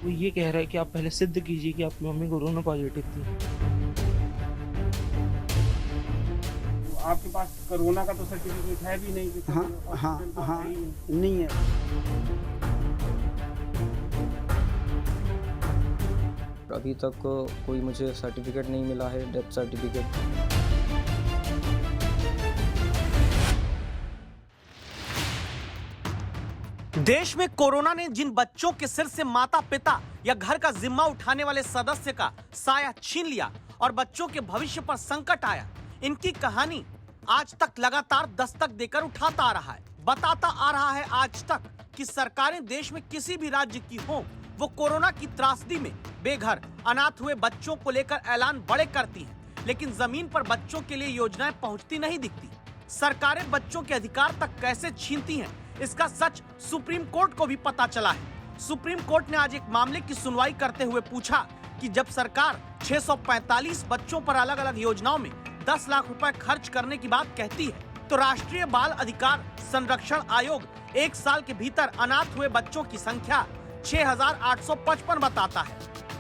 वो ये कह रहा है कि आप पहले सिद्ध कीजिए कि आपकी मम्मी कोरोना पॉजिटिव थी। आपके पास कोरोना का तो सर्टिफिकेट है भी नहीं? हाँ, नहीं है। अभी तक कोई मुझे सर्टिफिकेट नहीं मिला है, डेथ सर्टिफिकेट। देश में कोरोना ने जिन बच्चों के सिर से माता पिता या घर का जिम्मा उठाने वाले सदस्य का साया छीन लिया और बच्चों के भविष्य पर संकट आया, इनकी कहानी आज तक लगातार दस्तक देकर उठाता आ रहा है। बताता आ रहा है आज तक कि सरकारें देश में किसी भी राज्य की हो, वो कोरोना की त्रासदी में बेघर अनाथ हुए बच्चों को लेकर ऐलान बड़े करती हैं, लेकिन जमीन पर बच्चों के लिए योजनाएं पहुंचती नहीं दिखती। सरकारें बच्चों के अधिकार तक कैसे छीनती हैं, इसका सच सुप्रीम कोर्ट को भी पता चला है। सुप्रीम कोर्ट ने आज एक मामले की सुनवाई करते हुए पूछा कि जब सरकार 645 बच्चों पर अलग अलग योजनाओं में 10 लाख रुपए खर्च करने की बात कहती है, तो राष्ट्रीय बाल अधिकार संरक्षण आयोग 1 साल के भीतर अनाथ हुए बच्चों की संख्या 6,855 बताता है।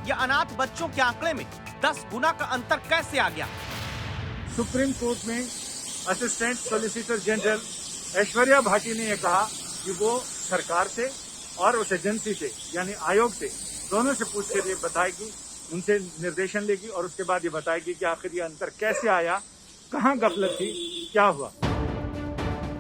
यह अनाथ बच्चों के आंकड़े में 10 गुना का अंतर कैसे आ गया? सुप्रीम कोर्ट में assistant solicitor general Aishwarya Bhati ने यह कहा कि वो सरकार से और उस एजेंसी से यानी आयोग से दोनों से पूछ कर ये बताएगी, उनसे निर्देशन लेगी और उसके बाद ये बताएगी कि आखिर ये अंतर कैसे आया, कहाँ गफलत थी, क्या हुआ।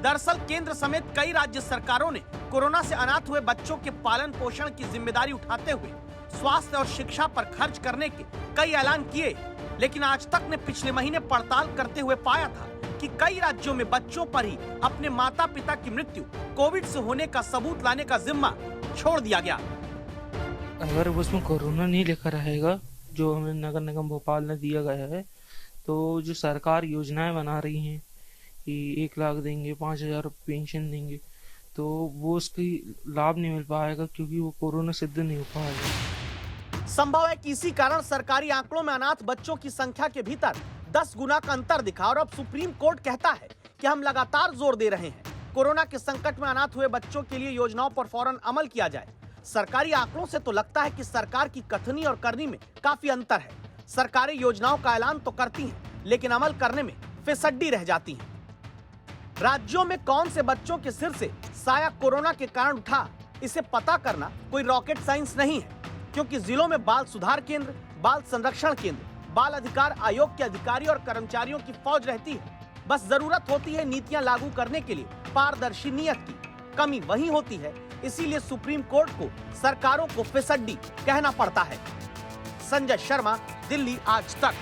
दरअसल केंद्र समेत कई राज्य सरकारों ने कोरोना से अनाथ हुए बच्चों के पालन पोषण की जिम्मेदारी उठाते हुए स्वास्थ्य और शिक्षा पर खर्च करने के कई ऐलान किए, लेकिन आज तक ने पिछले महीने पड़ताल करते हुए पाया था कि कई राज्यों में बच्चों पर ही अपने माता पिता की मृत्यु कोविड से होने का सबूत लाने का जिम्मा छोड़ दिया गया। अगर उसमें कोरोना नहीं लिखा रहेगा जो हमें नगर निगम भोपाल ने दिया गया है, तो जो सरकार योजनाएं बना रही हैं कि 1 लाख देंगे, 5,000 पेंशन देंगे, तो वो उसकी लाभ नहीं मिल पाएगा क्योंकि वो कोरोना सिद्ध नहीं हो पाएगा। संभव है कि इसी कारण सरकारी आंकड़ों में अनाथ बच्चों की संख्या के भीतर 10 गुना का अंतर दिखा और अब सुप्रीम कोर्ट कहता है कि हम लगातार जोर दे रहे हैं कोरोना के संकट में अनाथ हुए बच्चों के लिए योजनाओं पर फौरन अमल किया जाए। सरकारी आंकड़ों से तो लगता है कि सरकार की कथनी और करनी में काफी अंतर है। सरकारें योजनाओं का ऐलान तो करती हैं, लेकिन अमल करने में फिसड्डी रह जाती हैं। राज्यों में कौन से बच्चों के सिर से साया कोरोना के कारण उठा, इसे पता करना कोई रॉकेट साइंस नहीं है, क्योंकि जिलों में बाल सुधार केंद्र, बाल संरक्षण केंद्र, बाल अधिकार आयोग के अधिकारी और कर्मचारियों की फौज रहती है। बस जरूरत होती है नीतियां लागू करने के लिए पारदर्शी नीयत की। कमी वहीं होती है, इसीलिए सुप्रीम कोर्ट को सरकारों को फिसड्डी कहना पड़ता है। संजय शर्मा, दिल्ली आज तक।